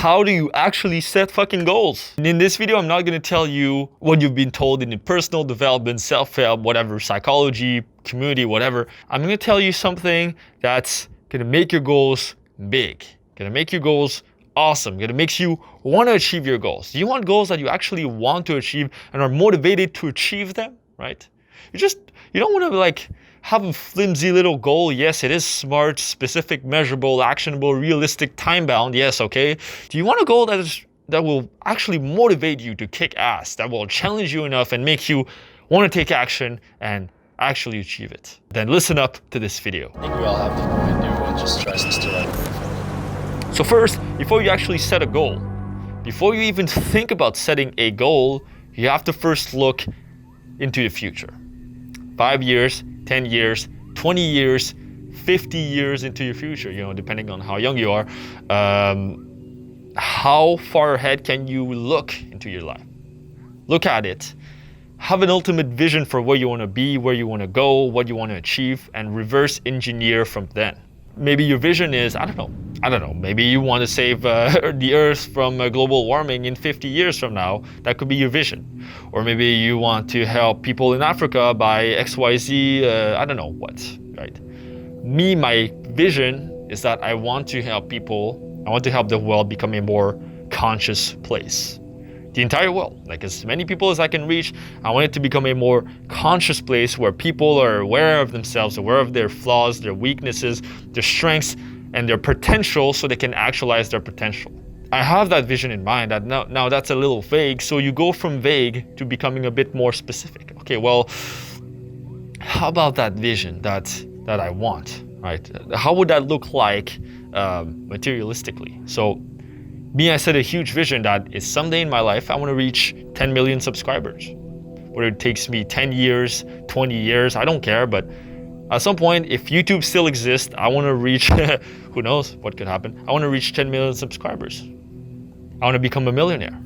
how do you actually set fucking goals? And in this video, I'm not gonna tell you what you've been told in the personal development, self-help, whatever, psychology, community, whatever. I'm gonna tell you something that's gonna make your goals big, gonna make your goals awesome, gonna make you want to achieve your goals. Do you want goals that you actually want to achieve and are motivated to achieve them, right? You don't want to like have a flimsy little goal. Yes, it is smart, specific, measurable, actionable, realistic, time-bound. Yes, okay. Do you want a goal that will actually motivate you to kick ass, that will challenge you enough and make you want to take action and actually achieve it? Then listen up to this video. I think we all have to go and do and just trust us to like. So first, before you actually set a goal, before you even think about setting a goal, you have to first look into the future. 5 years, 10 years, 20 years, 50 years into your future, depending on how young you are. How far ahead can you look into your life? Look at it. Have an ultimate vision for where you want to be, where you want to go, what you want to achieve, and reverse engineer from then. Maybe your vision is, I don't know, maybe you want to save the earth from global warming in 50 years from now. That could be your vision. Or maybe you want to help people in Africa by XYZ, I don't know what, right? My vision is that I want to help people, I want to help the world become a more conscious place. The entire world, like as many people as I can reach. I want it to become a more conscious place where people are aware of themselves, aware of their flaws, their weaknesses, their strengths, and their potential so they can actualize their potential. I have that vision in mind. That now that's a little vague, so you go from vague to becoming a bit more specific. Okay, well, how about that vision that I want, right? How would that look like materialistically? So, I set a huge vision that is someday in my life, I want to reach 10 million subscribers. Whether it takes me 10 years, 20 years, I don't care. But at some point, if YouTube still exists, I want to reach, who knows what could happen. I want to reach 10 million subscribers. I want to become a millionaire.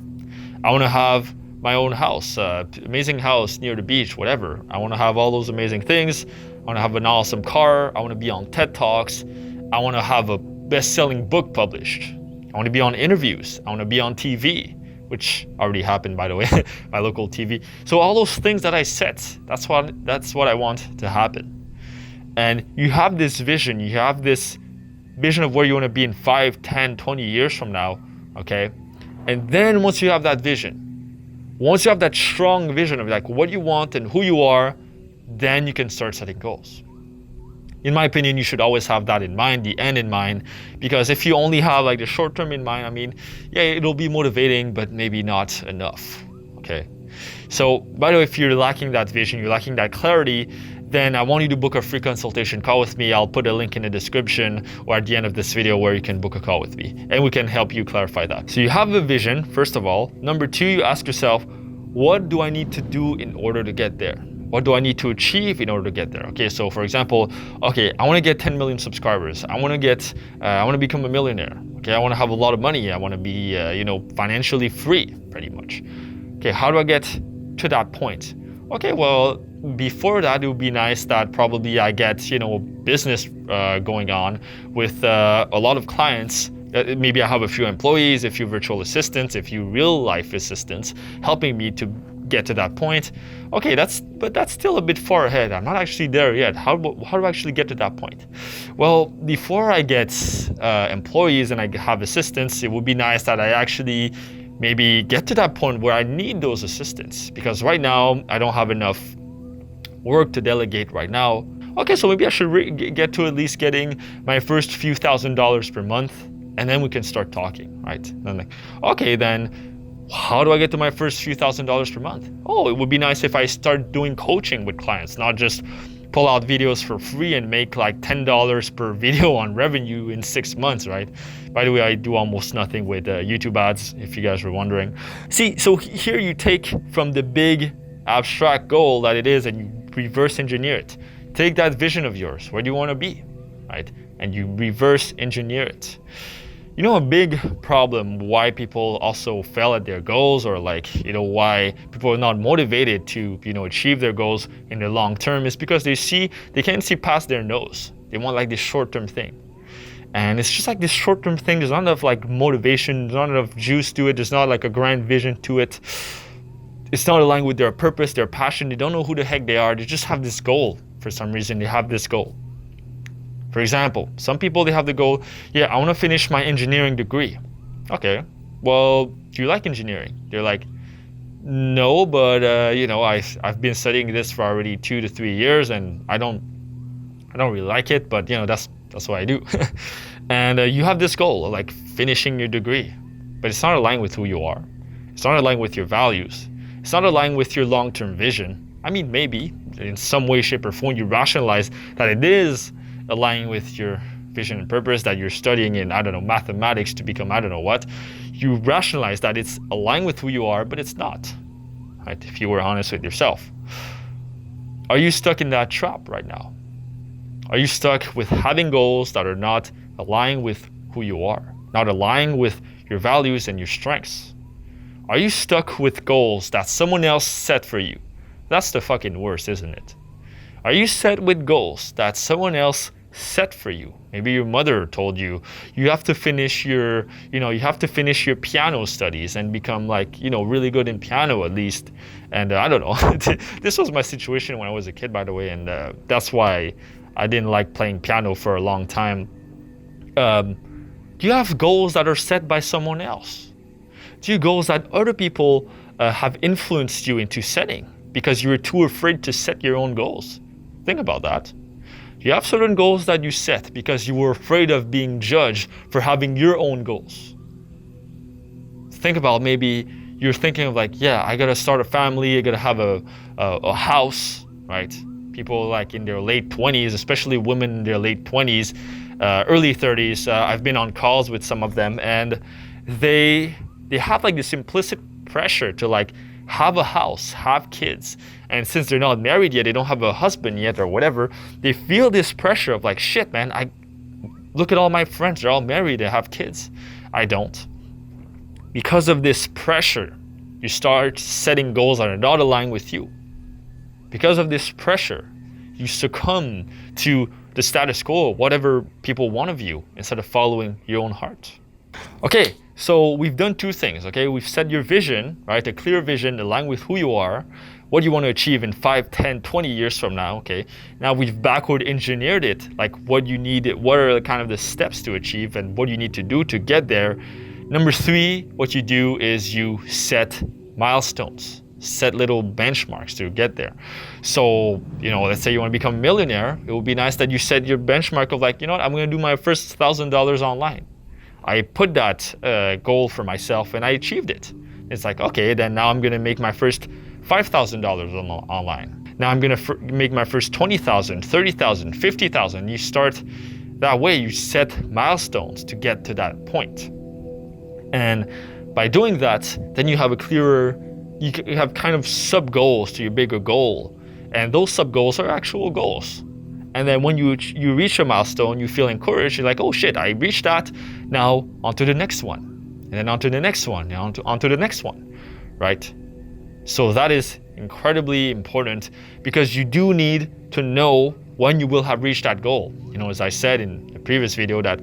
I want to have my own house, amazing house near the beach, whatever. I want to have all those amazing things. I want to have an awesome car. I want to be on TED Talks. I want to have a best-selling book published. I want to be on interviews. I want to be on TV, which already happened, by the way, my local TV. So all those things that I set, that's what I want to happen. And you have this vision. You have this vision of where you want to be in 5, 10, 20 years from now, okay? And then once you have that vision, once you have that strong vision of like what you want and who you are, then you can start setting goals. In my opinion, you should always have that in mind, the end in mind, because if you only have like the short term in mind, I mean, yeah, it'll be motivating, but maybe not enough, okay? So, by the way, if you're lacking that vision, you're lacking that clarity, then I want you to book a free consultation call with me. I'll put a link in the description or at the end of this video where you can book a call with me, and we can help you clarify that. So you have a vision, first of all. Number two, you ask yourself, what do I need to do in order to get there? What do I need to achieve in order to get there? Okay, so for example, okay, I want to get 10 million subscribers. I want to become a millionaire. Okay, I want to have a lot of money. I want to be, financially free, pretty much. Okay, how do I get to that point? Okay, well, before that, it would be nice that probably I get, business going on with a lot of clients. Maybe I have a few employees, a few virtual assistants, a few real life assistants helping me to get to that point. Okay, that's still a bit far ahead. I'm not actually there yet. How do I actually get to that point? Well, before I get employees and I have assistants, it would be nice that I actually maybe get to that point where I need those assistants, because right now I don't have enough work to delegate right now. Okay, so maybe I should get to at least getting my first few $1,000s per month, and then we can start talking, right? And I'm like, okay, then how do I get to my first few $1,000s per month? Oh, it would be nice if I start doing coaching with clients, not just pull out videos for free and make like $10 per video on revenue in 6 months, right? By the way, I do almost nothing with YouTube ads, if you guys were wondering. See, so here you take from the big abstract goal that it is and you reverse engineer it. Take that vision of yours. Where do you want to be, right? And you reverse engineer it. A big problem why people also fail at their goals, or why people are not motivated to, achieve their goals in the long term, is because they can't see past their nose. They want like this short-term thing. And it's just like this short-term thing. There's not enough like motivation, there's not enough juice to it, there's not like a grand vision to it. It's not aligned with their purpose, their passion. They don't know who the heck they are. They just have this goal. For some reason, they have this goal. For example, some people, they have the goal, yeah, I want to finish my engineering degree. Okay, well, do you like engineering? They're like, no, but I've been studying this for already 2 to 3 years, and I don't really like it, but that's what I do. And you have this goal of like finishing your degree, but it's not aligned with who you are. It's not aligned with your values. It's not aligned with your long-term vision. I mean, maybe in some way, shape, or form, you rationalize that it is aligning with your vision and purpose, that you're studying in, I don't know, mathematics to become I don't know what. You rationalize that it's aligned with who you are, but it's not, right? If you were honest with yourself. Are you stuck in that trap right now? Are you stuck with having goals that are not aligned with who you are, not aligned with your values and your strengths? Are you stuck with goals that someone else set for you? That's the fucking worst, isn't it? Are you set with goals that someone else set for you? Maybe your mother told you, you have to finish your piano studies and become like, really good in piano at least. And I don't know, this was my situation when I was a kid, by the way, and that's why I didn't like playing piano for a long time. Do you have goals that are set by someone else? Do you have goals that other people have influenced you into setting because you were too afraid to set your own goals? Think about that. You have certain goals that you set because you were afraid of being judged for having your own goals. Think about, maybe you're thinking of like, yeah, I gotta start a family, I gotta have a house, right? People like in their late 20s, especially women in their late 20s, early 30s, I've been on calls with some of them, and they have like this implicit pressure to like have a house, have kids. And since they're not married yet, they don't have a husband yet or whatever, they feel this pressure of like, shit, man, I look at all my friends, they're all married, they have kids. I don't. Because of this pressure, you start setting goals that are not aligned with you. Because of this pressure, you succumb to the status quo, whatever people want of you, instead of following your own heart. Okay, so we've done two things, okay? We've set your vision, right? A clear vision aligned with who you are, what you want to achieve in 5, 10, 20 years from now, okay? Now we've backward engineered it, like what you need, what are kind of the steps to achieve and what you need to do to get there. Number 3, what you do is you set milestones, set little benchmarks to get there. So, let's say you want to become a millionaire, it would be nice that you set your benchmark of like, I'm going to do my first $1,000 online. I put that goal for myself and I achieved it. It's like, okay, then now I'm going to make my first $5,000 online. Now I'm going to make my first $20,000, $30,000, $50,000. You start that way, you set milestones to get to that point. And by doing that, then you have you have kind of sub goals to your bigger goal. And those sub goals are actual goals. And then when you reach a milestone, you feel encouraged. You're like, oh shit, I reached that. Now on to the next one. And then on to the next one. And on to the next one, right? So that is incredibly important because you do need to know when you will have reached that goal. As I said in the previous video, that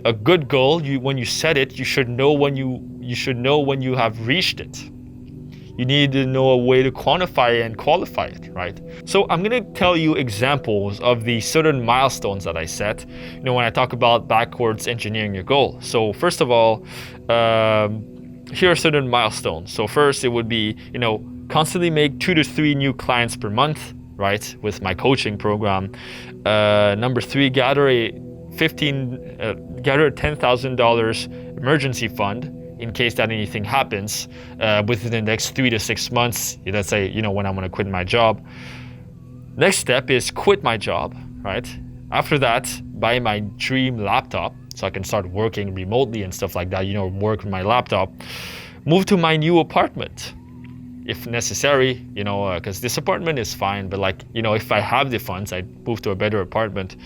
a good goal, when you set it, you should know when you have reached it. You need to know a way to quantify and qualify it, right? So I'm gonna tell you examples of the certain milestones that I set, when I talk about backwards engineering your goal. So first of all, here are certain milestones. So first it would be, constantly make 2 to 3 new clients per month, right? With my coaching program. Number 3, gather a $10,000 emergency fund in case that anything happens within the next 3 to 6 months. Let's say, when I'm gonna quit my job. Next step is quit my job, right? After that, buy my dream laptop so I can start working remotely and stuff like that, work with my laptop. Move to my new apartment if necessary, because this apartment is fine, but like, if I have the funds, I'd move to a better apartment.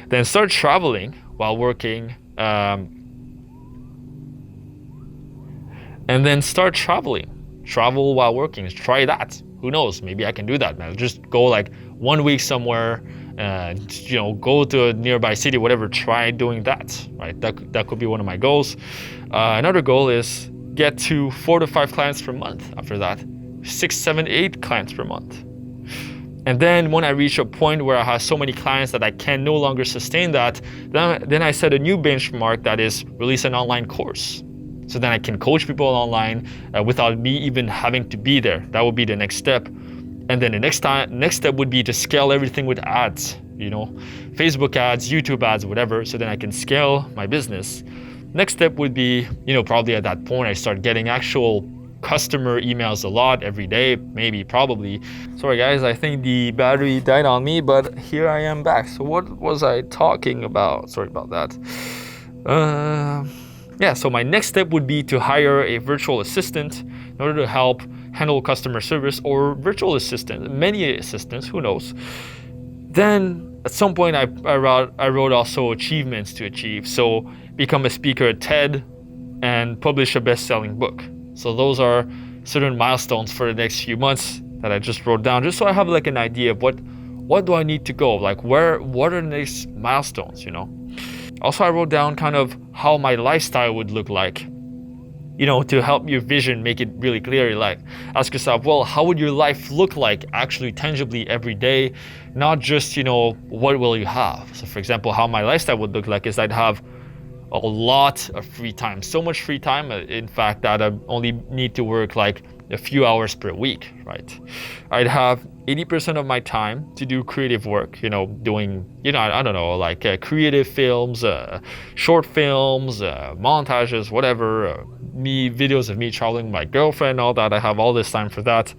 Then start traveling while working, and then start travel while working. Try that. Who knows, maybe I can do that, man. Just go like 1 week somewhere, Go to a nearby city, whatever, try doing that, right? That could be one of my goals. Another goal is get to 4 to 5 clients per month. After that, 6, 7, 8 clients per month. And then when I reach a point where I have so many clients that I can no longer sustain that, then I set a new benchmark, that is release an online course. So then I can coach people online without me even having to be there. That would be the next step. And then the next step would be to scale everything with ads, Facebook ads, YouTube ads, whatever, so then I can scale my business. Next step would be, probably at that point I start getting actual customer emails a lot every day, maybe, probably. Sorry guys, I think the battery died on me, but here I am back. So what was I talking about? Sorry about that. So my next step would be to hire a virtual assistant in order to help handle customer service, or virtual assistant, many assistants, who knows. Then at some point I wrote also achievements to achieve. So become a speaker at TED and publish a best-selling book. So those are certain milestones for the next few months that I just wrote down, just so I have like an idea of what do I need to go, like what are the next milestones, Also, I wrote down kind of how my lifestyle would look like, to help your vision make it really clear. Like, ask yourself, well, how would your life look like actually tangibly every day? Not just, what will you have? So for example, how my lifestyle would look like is I'd have a lot of free time, so much free time, in fact, that I only need to work like a few hours per week, right? I'd have 80% of my time to do creative work, doing, I don't know, like creative films, short films, montages, whatever, videos of me traveling with my girlfriend, all that. I have all this time for that.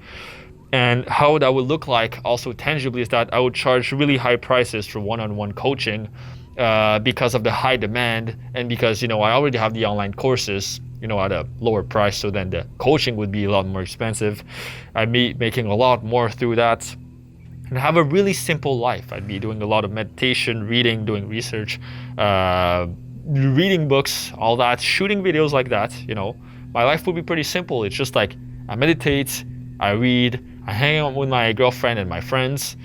And how that would look like also tangibly is that I would charge really high prices for one-on-one coaching because of the high demand, and because, I already have the online courses, at a lower price, so then the coaching would be a lot more expensive. I'd be making a lot more through that, and have a really simple life. I'd be doing a lot of meditation, reading, doing research, reading books, all that, shooting videos like that. My life would be pretty simple. It's just like I meditate, I read, I hang out with my girlfriend and my friends,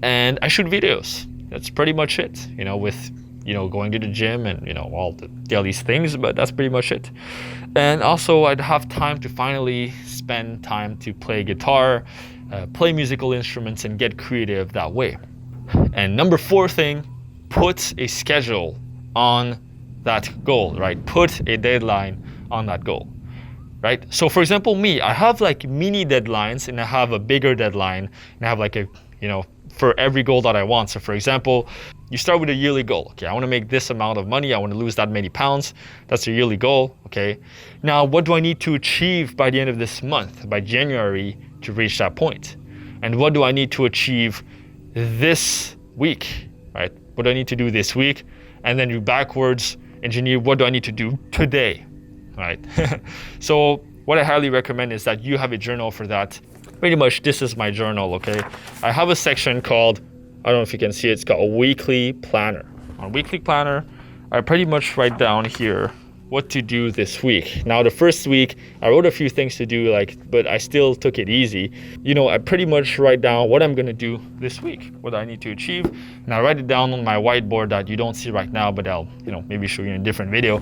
and I shoot videos. That's pretty much it, with going to the gym and all the daily things, but that's pretty much it. And also I'd have time to finally spend time to play guitar, play musical instruments, and get creative that way. And number 4 thing, put a schedule on that goal, right? Put a deadline on that goal, right? So for example, me, I have like mini deadlines, and I have a bigger deadline, and I have like a, for every goal that I want. So for example, you start with a yearly goal. Okay, I want to make this amount of money. I want to lose that many pounds. That's a yearly goal. Okay. Now, what do I need to achieve by the end of this month, by January, to reach that point? And what do I need to achieve this week, right? What do I need to do this week? And then you backwards engineer, what do I need to do today, right? So what I highly recommend is that you have a journal for that. Pretty much, this is my journal, okay? I have a section called, I don't know if you can see it, it's called Weekly Planner. On Weekly Planner, I pretty much write down here what to do this week. Now, the first week, I wrote a few things to do, but I still took it easy. I pretty much write down what I'm gonna do this week, what I need to achieve, and I write it down on my whiteboard that you don't see right now, but I'll, maybe show you in a different video.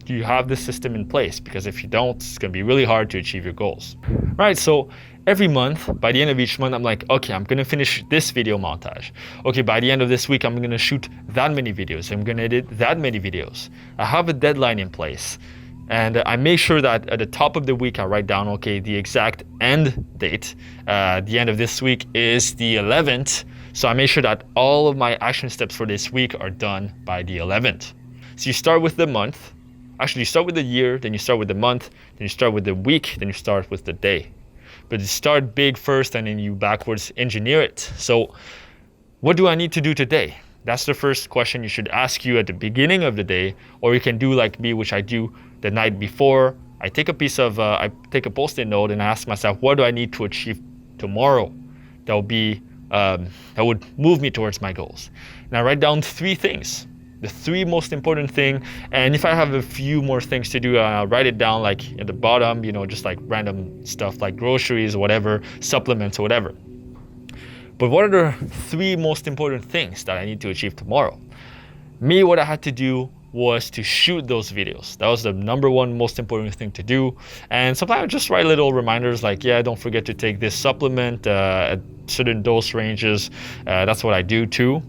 Do you have this system in place? Because if you don't, it's gonna be really hard to achieve your goals. Right, so every month, by the end of each month, I'm like, okay, I'm gonna finish this video montage. Okay, by the end of this week, I'm gonna shoot that many videos. I'm gonna edit that many videos. I have a deadline in place. And I make sure that at the top of the week, I write down, okay, the exact end date. The end of this week is the 11th. So I make sure that all of my action steps for this week are done by the 11th. So you start with the month. Actually, you start with the year, then you start with the month, then you start with the week, then you start with the day. But you start big first, and then you backwards engineer it. So what do I need to do today? That's the first question you should ask you at the beginning of the day, or you can do like me, which I do the night before. I take a Post-it note and I ask myself, what do I need to achieve tomorrow? That would move me towards my goals. And I write down 3 things. The 3 most important thing, and if I have a few more things to do, I'll write it down like at the bottom, just like random stuff like groceries or whatever, supplements or whatever. But what are the 3 most important things that I need to achieve tomorrow? Me, what I had to do was to shoot those videos. That was the number 1 most important thing to do. And sometimes I just write little reminders like, yeah, don't forget to take this supplement at certain dose ranges. That's what I do too.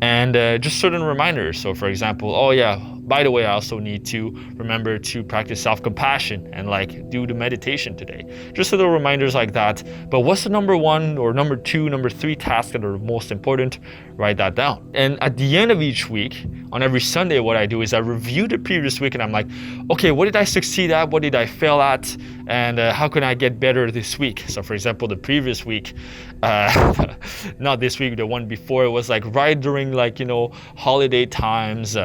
And just certain reminders. So for example, oh yeah, by the way, I also need to remember to practice self-compassion and like do the meditation today. Just little reminders like that. But what's the number 1 or number 2, number 3 tasks that are most important? Write that down. And at the end of each week, on every Sunday, what I do is I review the previous week and I'm like, okay, what did I succeed at? What did I fail at? And how can I get better this week? So for example, the previous week, not this week, the one before, it was like right during like, holiday times,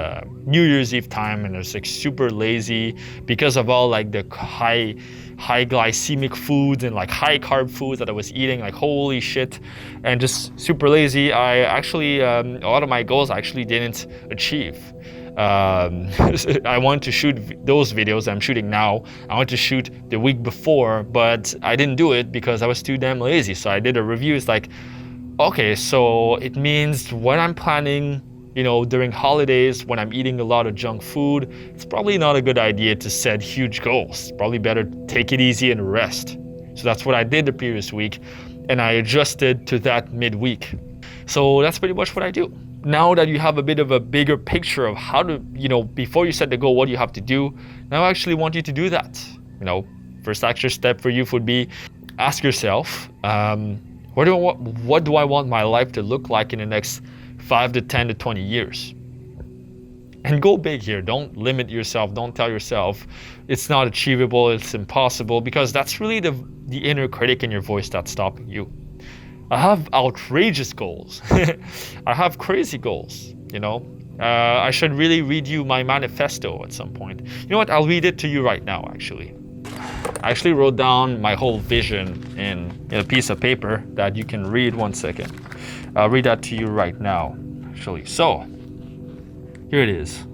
New Year's Eve time, and I was like super lazy because of all like the high glycemic foods and like high carb foods that I was eating, like holy shit, and just super lazy. I actually, a lot of my goals I actually didn't achieve. I wanted to shoot those videos I'm shooting now. I wanted to shoot the week before, but I didn't do it because I was too damn lazy. So I did a review. It's like, okay, so it means when I'm planning, during holidays, when I'm eating a lot of junk food, it's probably not a good idea to set huge goals. Probably better take it easy and rest. So that's what I did the previous week, and I adjusted to that midweek. So that's pretty much what I do. Now that you have a bit of a bigger picture of how to, before you set the goal, what you have to do, now I actually want you to do that. First action step for you would be ask yourself, what do I want my life to look like in the next 5 to 10 to 20 years? And go big here. Don't limit yourself. Don't tell yourself it's not achievable, it's impossible, because that's really the inner critic in your voice that's stopping you. I have outrageous goals. I have crazy goals, I should really read you my manifesto at some point. You know what? I'll read it to you right now, actually. I actually wrote down my whole vision in a piece of paper that you can read. 1 second. I'll read that to you right now, actually. So, here it is.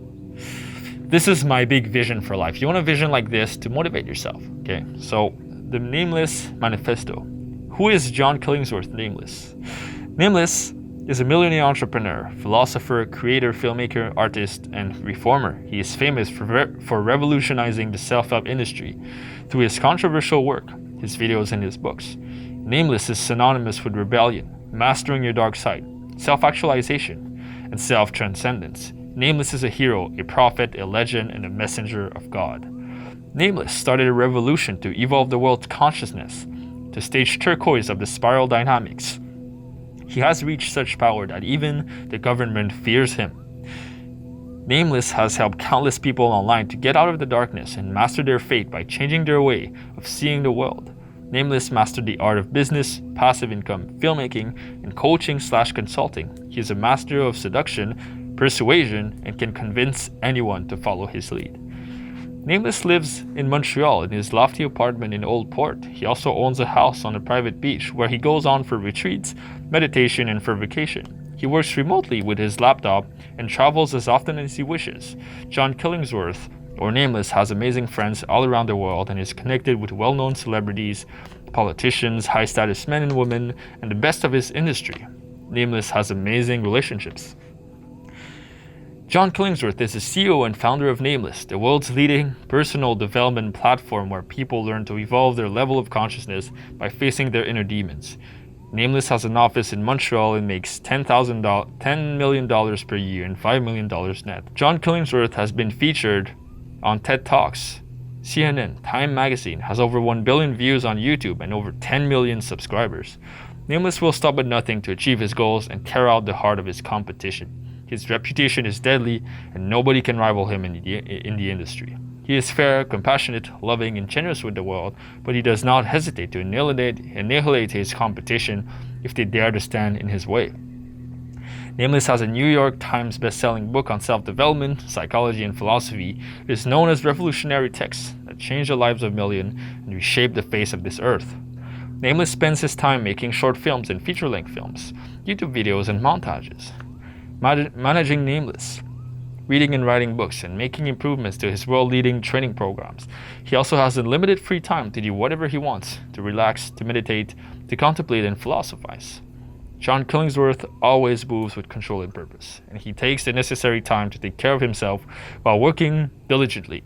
This is my big vision for life. You want a vision like this to motivate yourself, okay? So, the Nameless Manifesto. Who is John Killingsworth Nameless? Nameless is a millionaire entrepreneur, philosopher, creator, filmmaker, artist, and reformer. He is famous for revolutionizing the self-help industry through his controversial work, his videos, and his books. Nameless is synonymous with rebellion, mastering your dark side, self-actualization, and self-transcendence. Nameless is a hero, a prophet, a legend, and a messenger of God. Nameless started a revolution to evolve the world's consciousness, to stage turquoise of the spiral dynamics. He has reached such power that even the government fears him. Nameless has helped countless people online to get out of the darkness and master their fate by changing their way of seeing the world. Nameless mastered the art of business, passive income, filmmaking, and coaching/consulting. He is a master of seduction, persuasion, and can convince anyone to follow his lead. Nameless lives in Montreal in his lofty apartment in Old Port. He also owns a house on a private beach where he goes on for retreats, meditation, and for vacation. He works remotely with his laptop and travels as often as he wishes. John Killingsworth, or Nameless, has amazing friends all around the world and is connected with well-known celebrities, politicians, high-status men and women, and the best of his industry. Nameless has amazing relationships. John Killingsworth is the CEO and founder of Nameless, the world's leading personal development platform where people learn to evolve their level of consciousness by facing their inner demons. Nameless has an office in Montreal and makes $10 million per year and $5 million net. John Killingsworth has been featured on TED Talks, CNN, Time Magazine, has over 1 billion views on YouTube and over 10 million subscribers. Nameless will stop at nothing to achieve his goals and tear out the heart of his competition. His reputation is deadly, and nobody can rival him in the industry. He is fair, compassionate, loving, and generous with the world, but he does not hesitate to annihilate his competition if they dare to stand in his way. Nameless has a New York Times best-selling book on self-development, psychology, and philosophy. It is known as revolutionary texts that changed the lives of millions and reshaped the face of this earth. Nameless spends his time making short films and feature-length films, YouTube videos, and montages. Managing Nameless, reading and writing books, and making improvements to his world-leading training programs. He also has unlimited free time to do whatever he wants, to relax, to meditate, to contemplate, and philosophize. John Killingsworth always moves with control and purpose, and he takes the necessary time to take care of himself while working diligently.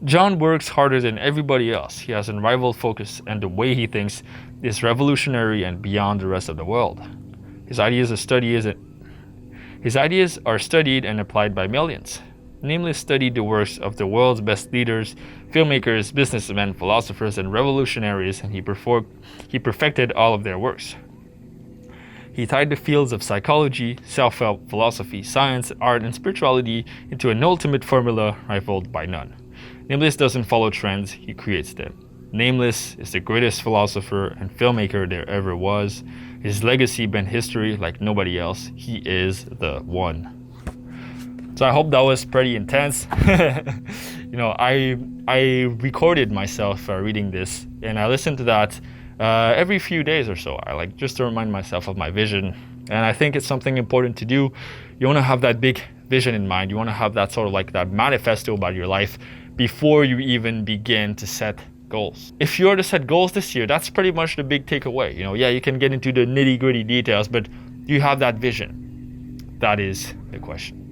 John works harder than everybody else. He has unrivaled focus, and the way he thinks is revolutionary and beyond the rest of the world. His ideas are studied and applied by millions. Nameless studied the works of the world's best leaders, filmmakers, businessmen, philosophers, and revolutionaries, and he perfected all of their works. He tied the fields of psychology, self-help, philosophy, science, art, and spirituality into an ultimate formula rivaled by none. Nameless doesn't follow trends, he creates them. Nameless is the greatest philosopher and filmmaker there ever was. His legacy bent history like nobody else. He is the one. So I hope that was pretty intense. I recorded myself reading this, and I listen to that every few days or so. I like just to remind myself of my vision, and I think it's something important to do. You want to have that big vision in mind. You want to have that sort of like that manifesto about your life before you even begin to set goals. If you are to set goals this year, that's pretty much the big takeaway. You can get into the nitty-gritty details, but you have that vision. That is the question.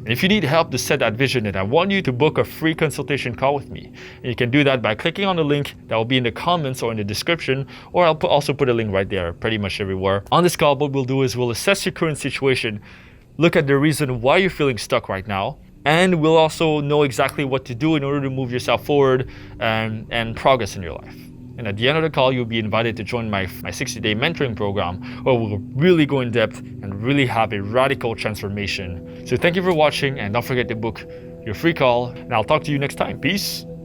And if you need help to set that vision, then I want you to book a free consultation call with me. And you can do that by clicking on the link that will be in the comments or in the description, or I'll also put a link right there pretty much everywhere. On this call, what we'll do is we'll assess your current situation, look at the reason why you're feeling stuck right now, and we'll also know exactly what to do in order to move yourself forward and progress in your life. And at the end of the call, you'll be invited to join my 60-day mentoring program, where we'll really go in depth and really have a radical transformation. So thank you for watching, and don't forget to book your free call, and I'll talk to you next time. Peace.